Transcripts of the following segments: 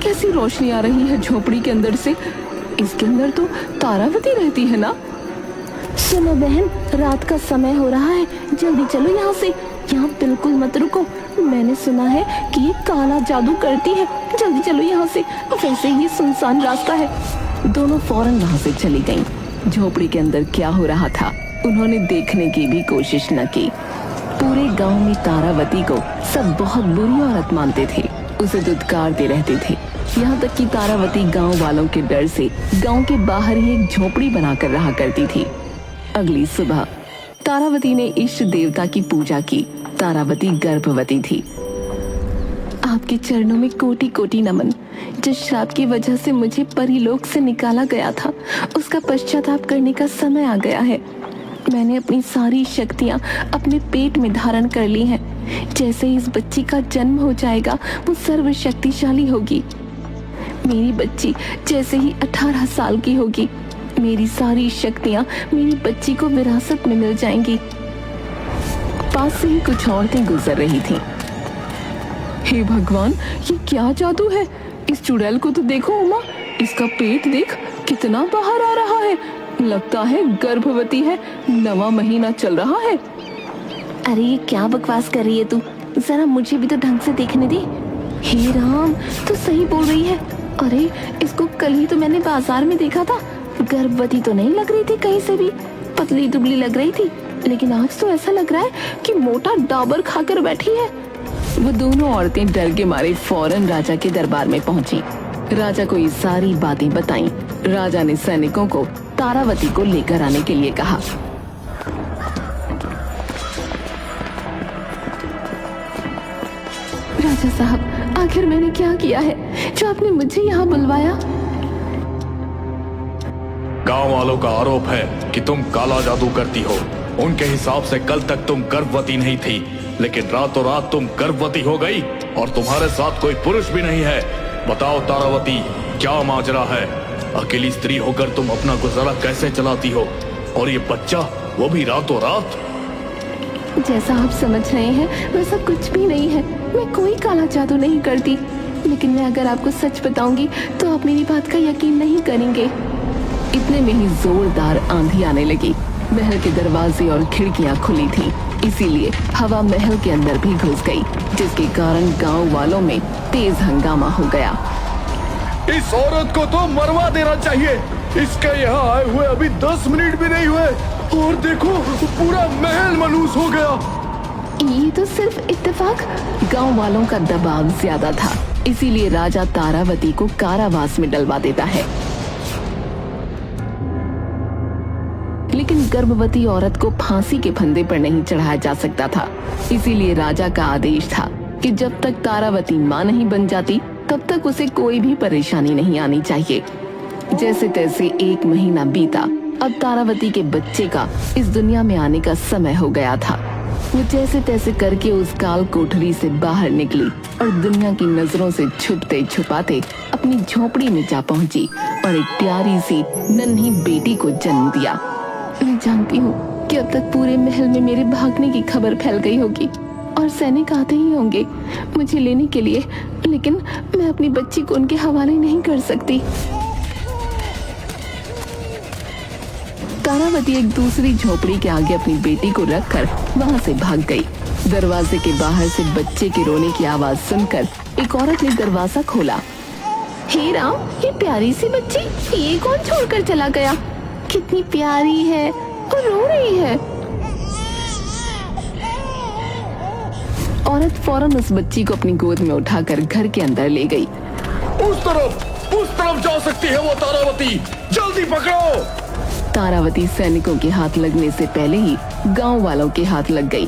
कैसी रोशनी आ रही है झोपड़ी के अंदर से। इसके अंदर तो तारावती रहती है ना। सुनो बहन, रात का समय हो रहा है, जल्दी चलो यहाँ से। यहाँ बिल्कुल मत रुको, मैंने सुना है कि ये काला जादू करती है। जल्दी चलो यहाँ से, वैसे ही सुनसान रास्ता है। दोनों फौरन वहाँ से चली गईं। झोपड़ी के अंदर क्या हो रहा था उन्होंने देखने की भी कोशिश न की। पूरे गांव में तारावती को सब बहुत बुरी औरत मानते थे, उसे दुत्कारते रहते थे। यहाँ तक कि तारावती गांव वालों के डर से गांव के बाहर ही एक झोपड़ी बनाकर रहा करती थी। अगली सुबह तारावती ने इष्ट देवता की पूजा की। तारावती गर्भवती थी। आपके चरणों में कोटि कोटि नमन। जिस श्राप की वजह से मुझे परीलोक से निकाला गया था, उसका पश्चाताप करने का समय आ गया है। मैंने अपनी सारी शक्तियां अपने पेट में धारण कर ली हैं। जैसे ही इस बच्ची का जन्म हो जाएगा, वो सर्वशक्तिशाली होगी। मेरी बच्ची जैसे ही 18 साल की होगी, मेरी सारी शक्तियां मेरी बच्ची को विरासत में मिल जाएंगी। पास से ही कुछ औरतें गुजर रही थीं। हे भगवान, ये क्या जादू है। इस चुड़ैल को तो देखो उमा, इसका पेट देख कितना बाहर आ रहा है। लगता है गर्भवती है, 9वां महीना चल रहा है। अरे ये क्या बकवास कर रही है तू, जरा मुझे भी तो ढंग से देखने दे। हे राम, तू सही बोल रही है। अरे इसको कल ही तो मैंने बाजार में देखा था। गर्भवती तो नहीं लग रही थी कहीं से भी, पतली दुबली लग रही थी, लेकिन आज तो ऐसा लग रहा है कि मोटा डाबर खाकर बैठी है। वो दोनों औरतें डर के मारे फौरन राजा के दरबार में पहुंची। राजा को ये सारी बातें बताईं। राजा ने सैनिकों को तारावती को लेकर आने के लिए कहा। राजा साहब, आखिर मैंने क्या किया है जो आपने मुझे यहाँ बुलवाया? गांव वालों का आरोप है कि तुम काला जादू करती हो। उनके हिसाब से कल तक तुम गर्भवती नहीं थी, लेकिन रातों रात तुम गर्भवती हो गई और तुम्हारे साथ कोई पुरुष भी नहीं है। बताओ तारावती, क्या माजरा है? अकेली स्त्री होकर तुम अपना गुजारा कैसे चलाती हो, और ये बच्चा वो भी रातों रात? जैसा आप समझ रहे हैं वैसा कुछ भी नहीं है। मैं कोई काला जादू नहीं करती, लेकिन मैं अगर आपको सच बताऊंगी तो आप मेरी बात का यकीन नहीं करेंगे। इतने में ही जोरदार आंधी आने लगी। महल के दरवाजे और खिड़कियां खुली थीं, इसीलिए हवा महल के अंदर भी घुस गई, जिसके कारण गांव वालों में तेज हंगामा हो गया। इस औरत को तो मरवा देना चाहिए। इसके यहाँ आए हुए अभी 10 मिनट भी नहीं हुए और देखो पूरा महल मलूस हो गया। ये तो सिर्फ इत्तेफाक। गांव वालों का दबाव ज्यादा था, इसीलिए राजा तारावती को कारावास में डलवा देता है। लेकिन गर्भवती औरत को फांसी के फंदे पर नहीं चढ़ाया जा सकता था, इसीलिए राजा का आदेश था कि जब तक तारावती मां नहीं बन जाती तब तक उसे कोई भी परेशानी नहीं आनी चाहिए। जैसे तैसे 1 महीना बीता। अब तारावती के बच्चे का इस दुनिया में आने का समय हो गया था। वो जैसे तैसे करके उस काल कोठरी से बाहर निकली और दुनिया की नजरों से छुपते छुपाते अपनी झोपड़ी में जा पहुंची और एक प्यारी सी नन्ही बेटी को जन्म दिया। मैं जानती हूँ कि अब तक पूरे महल में मेरे भागने की खबर फैल गई होगी और सैनिक आते ही होंगे मुझे लेने के लिए, लेकिन मैं अपनी बच्ची को उनके हवाले नहीं कर सकती। तारावती एक दूसरी झोपड़ी के आगे अपनी बेटी को रखकर वहाँ से भाग गई। दरवाजे के बाहर से बच्चे के रोने की आवाज सुनकर एक औरत ने दरवाजा खोला। हे राम, ये प्यारी सी बच्ची, ये कौन छोड़कर चला गया? कितनी प्यारी है और रो रही है। औरत फौरन उस बच्ची को अपनी गोद में उठाकर घर के अंदर ले गई। उस तरफ जा सकती है वो तारावती, जल्दी पकड़ो। तारावती सैनिकों के हाथ लगने से पहले ही गांव वालों के हाथ लग गई।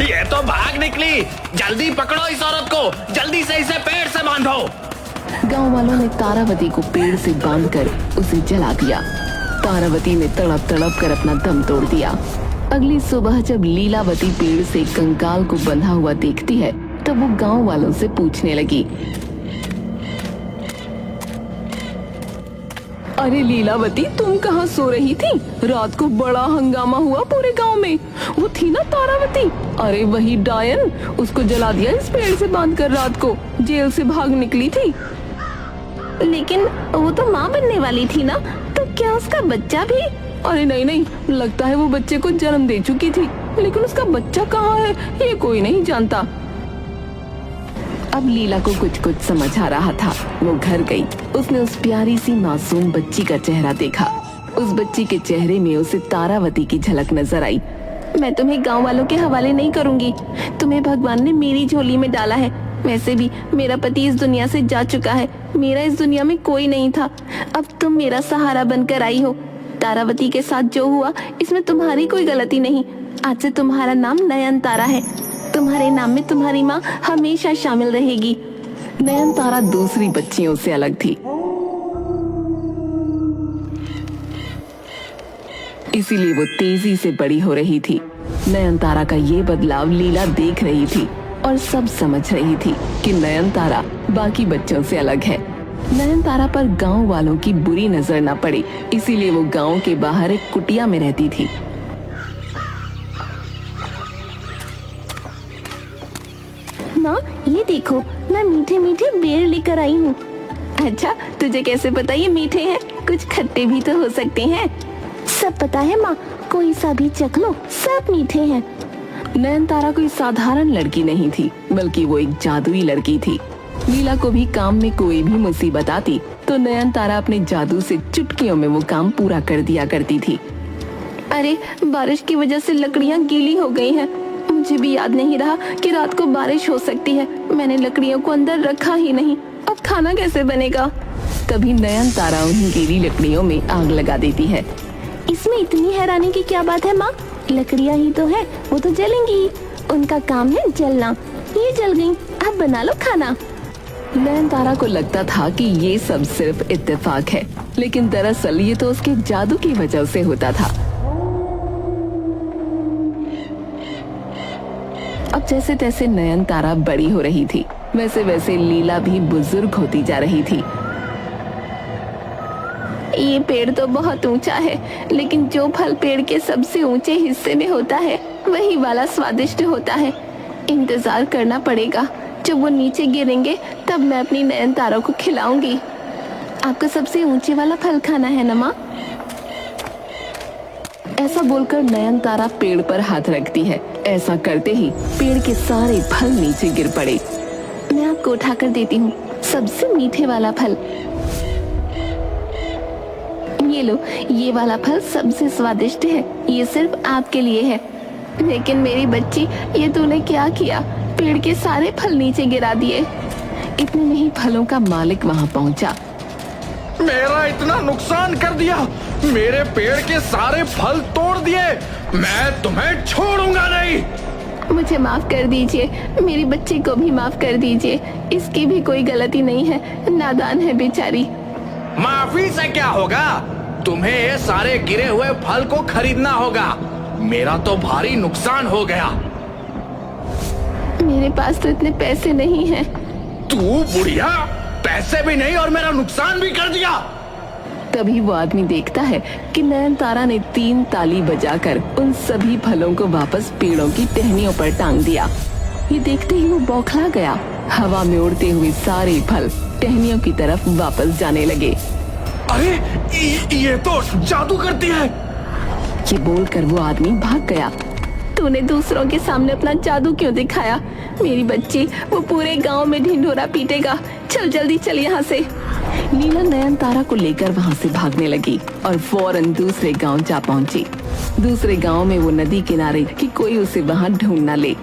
ये तो भाग निकली, जल्दी पकड़ो इस औरत को, जल्दी से इसे पेड़ से बांधो। गांव वालों ने तारावती को पेड़ से बांधकर उसे जला दिया। तारावती ने तड़प तड़प कर अपना दम तोड़ दिया। अगली सुबह जब लीलावती पेड़ से कंकाल को बंधा हुआ देखती है तब वो गांव वालों से पूछने लगी, अरे लीलावती, तुम कहाँ सो रही थी? रात को बड़ा हंगामा हुआ पूरे गांव में। वो थी ना तारावती, अरे वही डायन, उसको जला दिया इस पेड़ से बांधकर। रात को जेल से भाग निकली थी। लेकिन वो तो माँ बनने वाली थी ना, तो क्या उसका बच्चा भी? अरे नहीं नहीं, लगता है वो बच्चे को जन्म दे चुकी थी, लेकिन उसका बच्चा कहाँ है ये कोई नहीं जानता। अब लीला को कुछ कुछ समझ आ रहा था। वो घर गई, उसने उस प्यारी सी मासूम बच्ची का चेहरा देखा। उस बच्ची के चेहरे में उसे तारावती की झलक नजर आई। मैं तुम्हें गांव वालों के हवाले नहीं करूंगी। तुम्हें भगवान ने मेरी झोली में डाला है। वैसे भी मेरा पति इस दुनिया से जा चुका है, मेरा इस दुनिया में कोई नहीं था। अब तुम मेरा सहारा बनकर आई हो। तारावती के साथ जो हुआ इसमें तुम्हारी कोई गलती नहीं। आज से तुम्हारा नाम नयन तारा है। तुम्हारे नाम में तुम्हारी माँ हमेशा शामिल रहेगी। नयन तारा दूसरी बच्चियों से अलग थी, इसीलिए वो तेजी से बड़ी हो रही थी। नयन तारा का ये बदलाव लीला देख रही थी और सब समझ रही थी कि नयन तारा बाकी बच्चों से अलग है। नयन तारा पर गांव वालों की बुरी नजर न पड़े, इसीलिए वो गांव के बाहर एक कुटिया में रहती थी। माँ ये देखो, मैं मीठे मीठे बेर लेकर आई हूँ। अच्छा, तुझे कैसे पता ये मीठे हैं? कुछ खट्टे भी तो हो सकते हैं। सब पता है माँ, कोई सा भी चख लो, सब मीठे हैं। नयन तारा कोई साधारण लड़की नहीं थी, बल्कि वो एक जादुई लड़की थी। लीला को भी काम में कोई भी मुसीबत आती तो नयन तारा अपने जादू से चुटकियों में वो काम पूरा कर दिया करती थी। अरे बारिश की वजह से लकड़ियाँ गीली हो गई हैं। मुझे भी याद नहीं रहा कि रात को बारिश हो सकती है। मैंने लकड़ियों को अंदर रखा ही नहीं। अब खाना कैसे बनेगा? तभी नयन तारा उन्हीं गीली लकड़ियों में आग लगा देती है। इसमें इतनी हैरानी की क्या बात है माँ? लकड़ियाँ ही तो है, वो तो जलेंगी। उनका काम है जलना। ये जल गई, अब बना लो खाना। नयन तारा को लगता था कि ये सब सिर्फ इत्तेफाक है, लेकिन दरअसल ये तो उसके जादू की वजह से होता था। अब जैसे तैसे नयन तारा बड़ी हो रही थी, वैसे वैसे लीला भी बुजुर्ग होती जा रही थी। ये पेड़ तो बहुत ऊंचा है, लेकिन जो फल पेड़ के सबसे ऊंचे हिस्से में होता है वही वाला स्वादिष्ट होता है। इंतजार करना पड़ेगा, जब वो नीचे गिरेंगे तब मैं अपनी नयन तारा को खिलाऊंगी। आपको सबसे ऊंचे वाला फल खाना है ना माँ? ऐसा बोलकर नयन तारा पेड़ पर हाथ रखती है। ऐसा करते ही पेड़ के सारे फल नीचे गिर पड़े। मैं आपको उठाकर देती हूँ सबसे मीठे वाला फल। ये लो, ये वाला फल सबसे स्वादिष्ट है। ये सिर्फ आपके लिए है। लेकिन मेरी बच्ची, ये तूने क्या किया? पेड़ के सारे फल नीचे गिरा दिए। इतने में ही फलों का मालिक वहाँ पहुँचा। मेरा इतना नुकसान कर दिया, मेरे पेड़ के सारे फल तोड़ दिए, मैं तुम्हें छोड़ूंगा नहीं। मुझे माफ कर दीजिए, मेरी बच्ची को भी माफ कर दीजिए। इसकी भी कोई गलती नहीं है, नादान है बेचारी। माफी से क्या होगा? तुम्हें ये सारे गिरे हुए फल को खरीदना होगा। मेरा तो भारी नुकसान हो गया। मेरे पास तो इतने पैसे नहीं हैं। तू बुढ़िया, पैसे भी नहीं और मेरा नुकसान भी कर दिया। तभी वो आदमी देखता है कि नयन तारा ने 3 ताली बजाकर उन सभी फलों को वापस पेड़ों की टहनियों पर टांग दिया। ये देखते ही वो बौखला गया। हवा में उड़ते हुए सारे फल टहनियों की तरफ वापस जाने लगे। अरे ये तो जादू करती है। ये बोलकर वो आदमी भाग गया। तूने दूसरों के सामने अपना जादू क्यों दिखाया? मेरी बच्ची, वो पूरे गांव में ढिंढोरा पीटेगा। चल जल्दी चल यहाँ से। लीला नयन तारा को लेकर वहाँ से भागने लगी और फौरन दूसरे गांव जा पहुँची। दूसरे गांव में वो नदी किनारे कि कोई उसे वहाँ ढूंढ न ले।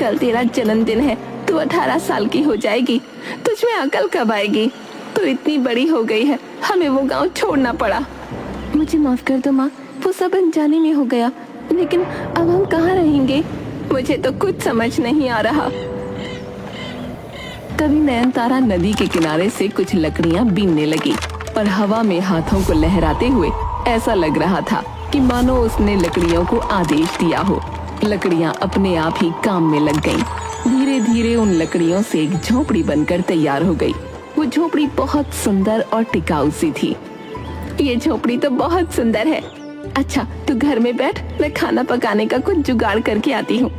कल तेरा जन्मदिन है, तू 18 साल की हो जाएगी। तुझ में अकल कब आएगी? तू इतनी बड़ी हो गई है, हमें वो गांव छोड़ना पड़ा। मुझे माफ कर दो माँ, वो सब अनजाने में हो गया। लेकिन अब हम कहाँ रहेंगे? मुझे तो कुछ समझ नहीं आ रहा। तभी नयन तारा नदी के किनारे से कुछ लकड़ियां बीनने लगी और हवा में हाथों को लहराते हुए ऐसा लग रहा था कि मानो उसने लकड़ियों को आदेश दिया हो। लकड़ियां अपने आप ही काम में लग गईं। धीरे धीरे उन लकड़ियों से एक झोपड़ी बनकर तैयार हो गई। वो झोपड़ी बहुत सुंदर और टिकाऊ सी थी। ये झोपड़ी तो बहुत सुंदर है। अच्छा, तू घर में बैठ, मैं खाना पकाने का कुछ जुगाड़ करके आती हूँ।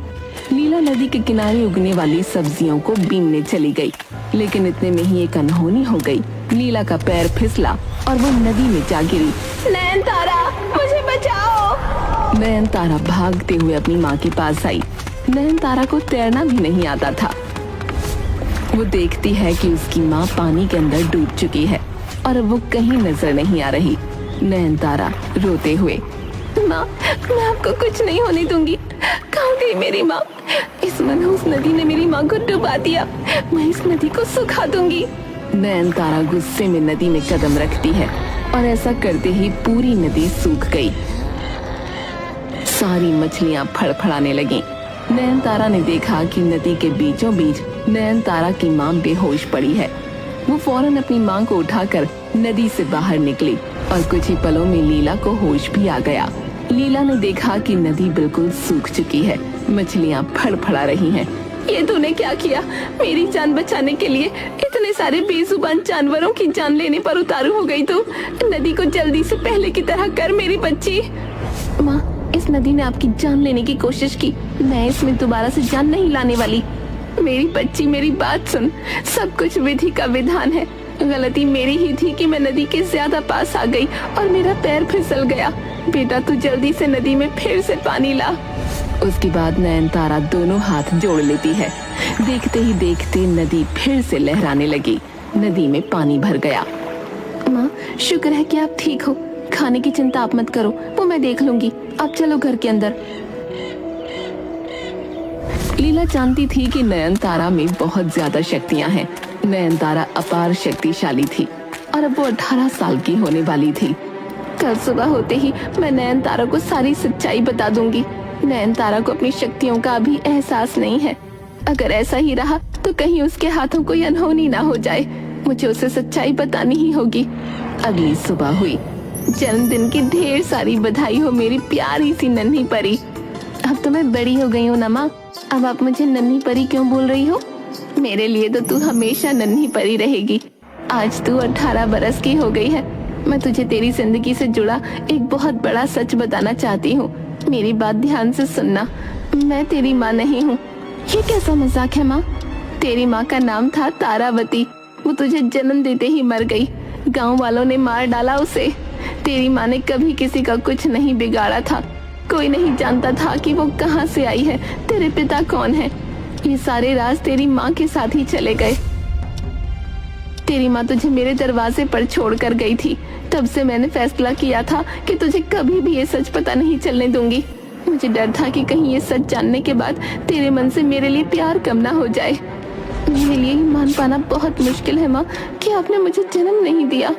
लीला नदी के किनारे उगने वाली सब्जियों को बीनने चली गई, लेकिन इतने में ही एक अनहोनी हो गई। लीला का पैर फिसला और वो नदी में जा गिरी। नयनतारा, मुझे बचाओ। नयनतारा भागते हुए अपनी माँ के पास आई। नयनतारा को तैरना भी नहीं आता था। वो देखती है कि उसकी माँ पानी के अंदर डूब चुकी है और अब वो कहीं नजर नहीं आ रही। नयनतारा रोते हुए, माँ, मैं आपको कुछ नहीं होने दूंगी। कहाँ गई मेरी माँ? इस मनहूस नदी ने मेरी माँ को डुबा दिया। मैं इस नदी को सुखा दूंगी। नयनतारा गुस्से में नदी में कदम रखती है और ऐसा करते ही पूरी नदी सूख गई। सारी मछलियां फड़फड़ाने लगीं। नयनतारा ने देखा कि नदी के बीचों बीच नयनतारा की माँ बेहोश पड़ी है। वो फौरन अपनी माँ को उठाकर नदी से बाहर निकली और कुछ ही पलों में लीला को होश भी आ गया। लीला ने देखा कि नदी बिल्कुल सूख चुकी है। मछलियां फड़फड़ा रही हैं। ये तूने क्या किया? मेरी जान बचाने के लिए इतने सारे बेजुबान जानवरों की जान लेने पर उतारू हो गई तू। नदी को जल्दी से पहले की तरह कर मेरी बच्ची। माँ, इस नदी ने आपकी जान लेने की कोशिश की। मैं इसमें दोबारा से जान नहीं लाने वाली। मेरी बच्ची, मेरी बात सुन। सब कुछ विधि का विधान है। गलती मेरी ही थी कि मैं नदी के ज्यादा पास आ गई और मेरा पैर फिसल गया। बेटा, तू जल्दी से नदी में फिर से पानी ला। उसके बाद नयनतारा दोनों हाथ जोड़ लेती है। देखते ही देखते नदी फिर से लहराने लगी। नदी में पानी भर गया। माँ, शुक्र है कि आप ठीक हो। खाने की चिंता आप मत करो, वो मैं देख लूंगी। आप चलो घर के अंदर। लीला जानती थी कि नयनतारा में बहुत ज्यादा शक्तियां हैं। नयनतारा अपार शक्तिशाली थी और अब वो 18 साल की होने वाली थी। कल सुबह होते ही मैं नयनतारा को सारी सच्चाई बता दूंगी। नयनतारा को अपनी शक्तियों का अभी एहसास नहीं है। अगर ऐसा ही रहा तो कहीं उसके हाथों कोई अनहोनी ना हो जाए। मुझे उसे सच्चाई बतानी ही होगी। अगली सुबह हुई। जन्मदिन की ढेर सारी बधाई हो मेरी प्यारी सी नन्ही परी। अब तो मैं बड़ी हो गई हूँ ना माँ। अब आप मुझे नन्ही परी क्यों बोल रही हो? मेरे लिए तो तू हमेशा नन्ही परी रहेगी। आज तू 18 बरस की हो गई है। मैं तुझे तेरी जिंदगी से जुड़ा एक बहुत बड़ा सच बताना चाहती हूँ। मेरी बात ध्यान से सुनना। मैं तेरी माँ नहीं हूँ। ये कैसा मजाक है माँ? तेरी माँ का नाम था तारावती। वो तुझे जन्म देते ही मर गई। गांव वालों ने मार डाला उसे। तेरी माँ ने कभी किसी का कुछ नहीं बिगाड़ा था। कोई नहीं जानता था कि वो कहाँ से आई है, तेरे पिता कौन है। ये सारे राज तेरी माँ के साथ ही चले गए। तेरी माँ तुझे मेरे दरवाजे पर छोड़कर गई थी। तब से मैंने फैसला किया था कि तुझे कभी भी ये सच पता नहीं चलने दूंगी। मुझे डर था कि कहीं ये सच जानने के बाद तेरे मन से मेरे लिए प्यार कम ना हो जाए। मेरे लिए ये मान पाना बहुत मुश्किल है माँ कि आपने मुझे जन्म नहीं दिया।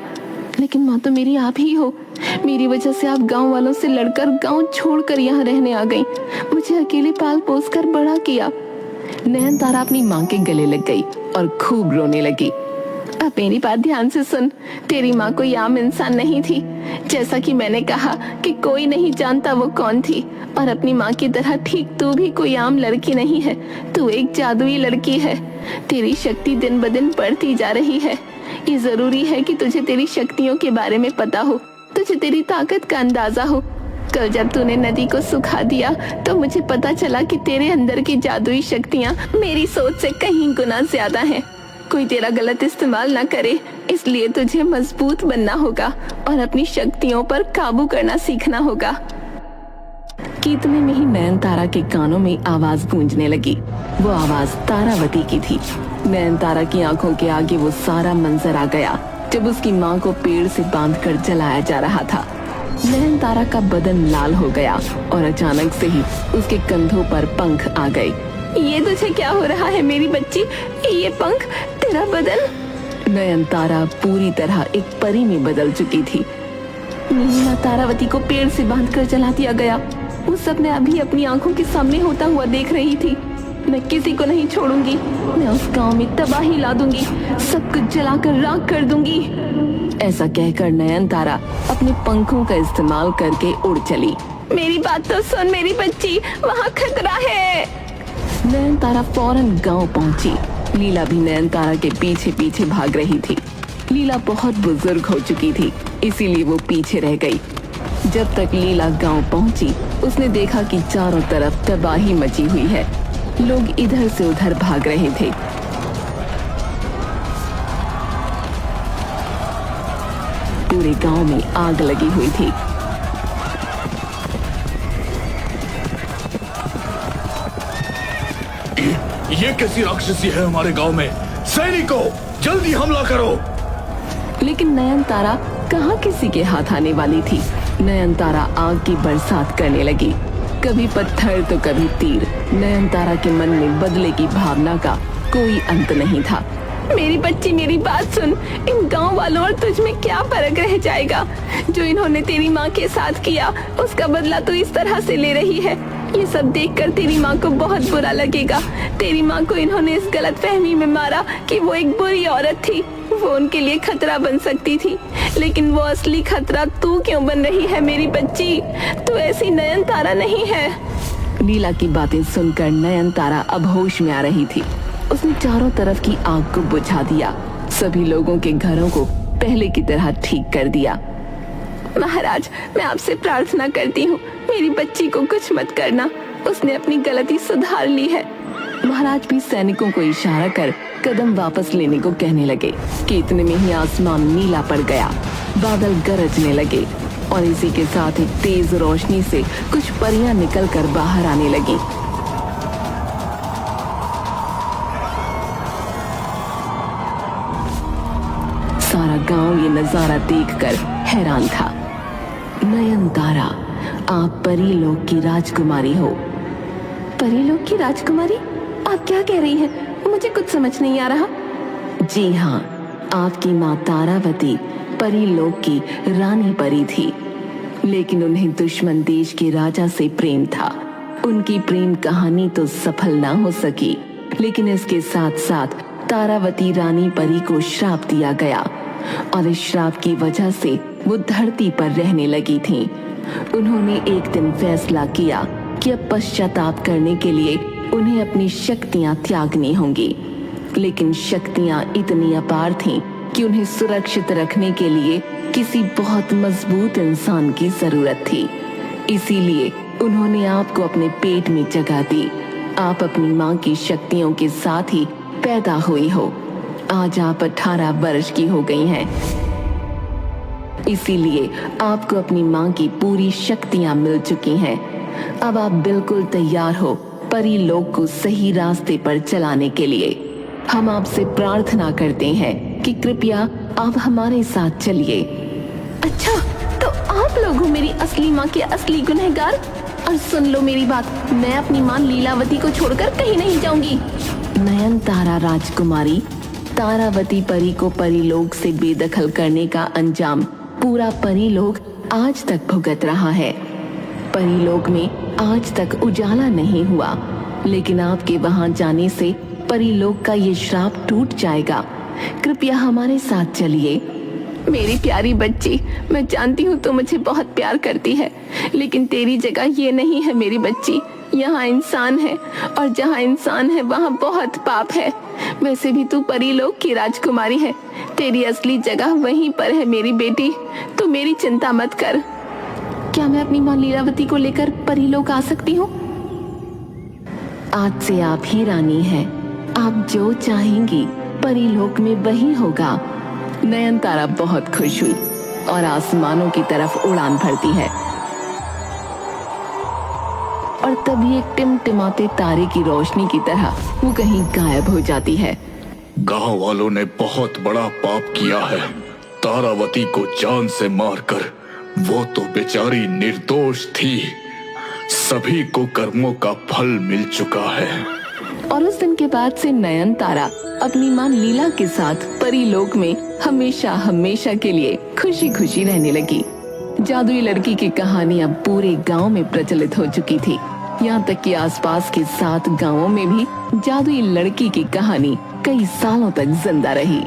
लेकिन माँ तो मेरी आप ही हो। मेरी वजह से आप गांव वालों से लड़कर गांव छोड़कर यहाँ रहने आ गई। मुझे अकेले पाल पोस कर बड़ा किया। नयनतारा अपनी माँ के गले लग गई और खूब रोने लगी। अब मेरी बात ध्यान से सुन। तेरी माँ कोई आम इंसान नहीं थी। जैसा कि मैंने कहा कि कोई नहीं जानता वो कौन थी, और अपनी माँ की तरह ठीक तू भी कोई आम लड़की नहीं है। तू एक जादुई लड़की है। तेरी शक्ति दिन ब दिन बढ़ती जा रही है। ये जरूरी है कि तुझे तेरी शक्तियों के बारे में पता हो, तुझे तेरी ताकत का अंदाजा हो। कल जब तूने नदी को सुखा दिया तो मुझे पता चला कि तेरे अंदर की जादुई शक्तियाँ मेरी सोच से कहीं गुना ज्यादा हैं। कोई तेरा गलत इस्तेमाल ना करे, इसलिए तुझे मजबूत बनना होगा और अपनी शक्तियों पर काबू करना सीखना होगा। कि इतने में ही नयनतारा के कानों में आवाज गूंजने लगी। वो आवाज तारावती की थी। नयनतारा की आंखों के आगे वो सारा मंजर आ गया जब उसकी माँ को पेड़ से बांधकर जलाया जा रहा था। नयनतारा का बदन लाल हो गया और अचानक से ही उसके कंधों पर पंख आ गए। ये तुझे क्या हो रहा है मेरी बच्ची? ये पंख, तेरा बदन? नयनतारा पूरी तरह एक परी में बदल चुकी थी। मेरी माँ तारावती को पेड़ से बांधकर जला दिया गया। वो सब मैं अभी अपनी आंखों के सामने होता हुआ देख रही थी। मैं किसी को नहीं छोड़ूंगी। मैं उस गांव में तबाही ला दूंगी, सब कुछ जलाकर राख कर दूंगी। ऐसा कहकर नयनतारा अपने पंखों का इस्तेमाल करके उड़ चली। मेरी बात तो सुन मेरी बच्ची, वहाँ खतरा है। नयनतारा फौरन गांव पहुंची। लीला भी नयनतारा के पीछे पीछे भाग रही थी। लीला बहुत बुजुर्ग हो चुकी थी, इसीलिए वो पीछे रह गई। जब तक लीला गांव पहुंची, उसने देखा कि चारों तरफ तबाही मची हुई है। लोग इधर से उधर भाग रहे थे। पूरे गांव में आग लगी हुई थी। ये कैसी राक्षसी है हमारे गांव में? सैनिकों, जल्दी हमला करो। लेकिन नयनतारा कहाँ किसी के हाथ आने वाली थी। नयनतारा आग की बरसात करने लगी, कभी पत्थर तो कभी तीर। नयनतारा के मन में बदले की भावना का कोई अंत नहीं था। मेरी बच्ची, मेरी बात सुन। इन गांव वालों और तुझ में क्या फर्क रह जाएगा? जो इन्होंने तेरी माँ के साथ किया, उसका बदला तू इस तरह से ले रही है। ये सब देखकर तेरी माँ को बहुत बुरा लगेगा। तेरी माँ को इन्होंने इस गलतफहमी में मारा कि वो एक बुरी औरत थी, वो उनके लिए खतरा बन सकती थी। लेकिन वो असली खतरा तू क्यों बन रही है मेरी बच्ची? तू ऐसी नयनतारा नहीं है। नीला की बातें सुनकर नयनतारा अब होश में आ रही थी। उसने चारों तरफ की आग को बुझा दिया, सभी लोगों के घरों को पहले की तरह ठीक कर दिया। महाराज, मैं आपसे प्रार्थना करती हूँ, मेरी बच्ची को कुछ मत करना। उसने अपनी गलती सुधार ली है। महाराज भी सैनिकों को इशारा कर कदम वापस लेने को कहने लगे कि इतने में ही आसमान नीला पड़ गया। बादल गरजने लगे और इसी के साथ एक तेज रोशनी से कुछ परियां निकलकर बाहर आने लगी। सारा गांव ये नजारा देखकर हैरान था। नयनतारा, आप परीलोक की राजकुमारी हो। परीलोक की राजकुमारी? आप क्या कह रही हैं? मुझे कुछ समझ नहीं आ रहा। जी हाँ, आपकी माँ तारावती परीलोक की रानी परी थी, लेकिन उन्हें दुश्मन देश के राजा से प्रेम था। उनकी प्रेम कहानी तो सफल ना हो सकी, लेकिन इसके साथ साथ तारावती रानी परी को श्राप दिया गया और इस श्राप की वजह से वो धरती पर रहने लगी थीं। उन्होंने एक दिन फैसला किया कि अब पश्चाताप करने के लिए उन्हें अपनी शक्तियां त्यागनी होंगी, लेकिन शक्तियां इतनी अपार थीं कि उन्हें सुरक्षित रखने के लिए किसी बहुत मजबूत इंसान की जरूरत थी। इसीलिए उन्होंने आपको अपने पेट में जगह दी। आप अपनी माँ की शक्तियों के साथ ही पैदा हुई हो। आज आप 18 वर्ष की हो गई हैं। इसीलिए आपको अपनी माँ की पूरी शक्तियां मिल चुकी हैं। अब आप बिल्कुल तैयार हो परीलोक को सही रास्ते पर चलाने के लिए। हम आपसे प्रार्थना करते हैं कि कृपया आप हमारे साथ चलिए। अच्छा, तो आप लोग हो मेरी असली माँ के असली गुनहगार? और सुन लो मेरी बात, मैं अपनी माँ लीलावती को छोड़कर कहीं नहीं जाऊंगी। नयनतारा राजकुमारी, तारावती परी को परीलोक से बेदखल करने का अंजाम पूरा परीलोक आज तक भुगत रहा है। परीलोक में आज तक उजाला नहीं हुआ, लेकिन आपके वहां जाने से परीलोक का ये श्राप टूट जाएगा। कृपया हमारे साथ चलिए। मेरी प्यारी बच्ची, मैं जानती हूँ तू मुझे बहुत प्यार करती है, लेकिन तेरी जगह ये नहीं है मेरी बच्ची। यहाँ इंसान है और जहाँ इंसान है वहाँ बहुत पाप है। वैसे भी तू परीलोक की राजकुमारी है, तेरी असली जगह वहीं पर है मेरी बेटी। तू मेरी चिंता मत कर। क्या मैं अपनी माँ लीलावती को लेकर परीलोक आ सकती हूँ? आज से आप ही रानी हैं। आप जो चाहेंगी परीलोक में वही होगा। नयनतारा बहुत खुश हुई और आसमानों की तरफ उड़ान भरती है और तभी एक टिमटिमाते तारे की रोशनी की तरह वो कहीं गायब हो जाती है। गांव वालों ने बहुत बड़ा पाप किया है। तारावती को जान से मारकर। वो तो बेचारी निर्दोष थी। सभी को कर्मों का फल मिल चुका है। और उस दिन के बाद से नयनतारा अपनी माँ लीला के साथ परीलोक में हमेशा हमेशा के लिए खुशी खुशी रहने लगी। जादुई लड़की की कहानी अब पूरे गांव में प्रचलित हो चुकी थी। यहाँ तक कि आसपास के 7 गांवों में भी जादुई लड़की की कहानी कई सालों तक जिंदा रही।